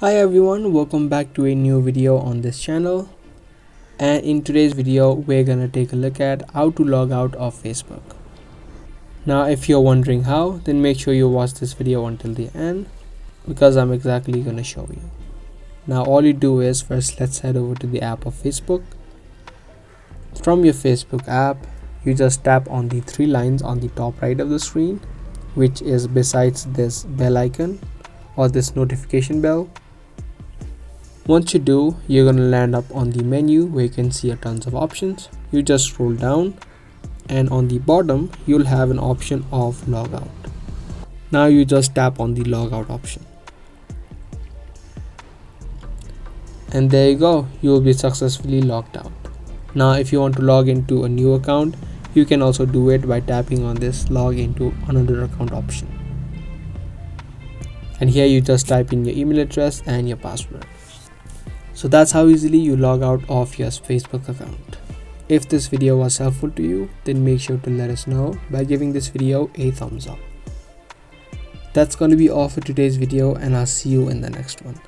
Hi everyone, welcome back to a new video on this channel, and in today's video we're gonna take a look at how to log out of Facebook. Now if you're wondering how, then make sure you watch this video until the end because I'm exactly gonna show you. Now all you do is first let's head over to the app of Facebook. From your Facebook app, you just tap on the three lines on the top right of the screen, which is besides this bell icon or this notification bell. Once you do, you're gonna land up on the menu where you can see a tons of options. You just scroll down and on the bottom you'll have an option of logout. Now you just tap on the logout option. And there you go, you will be successfully logged out. Now if you want to log into a new account, you can also do it by tapping on this log into another account option. And here you just type in your email address and your password. So that's how easily you log out of your Facebook account. If this video was helpful to you, then make sure to let us know by giving this video a thumbs up. That's going to be all for today's video, and I'll see you in the next one.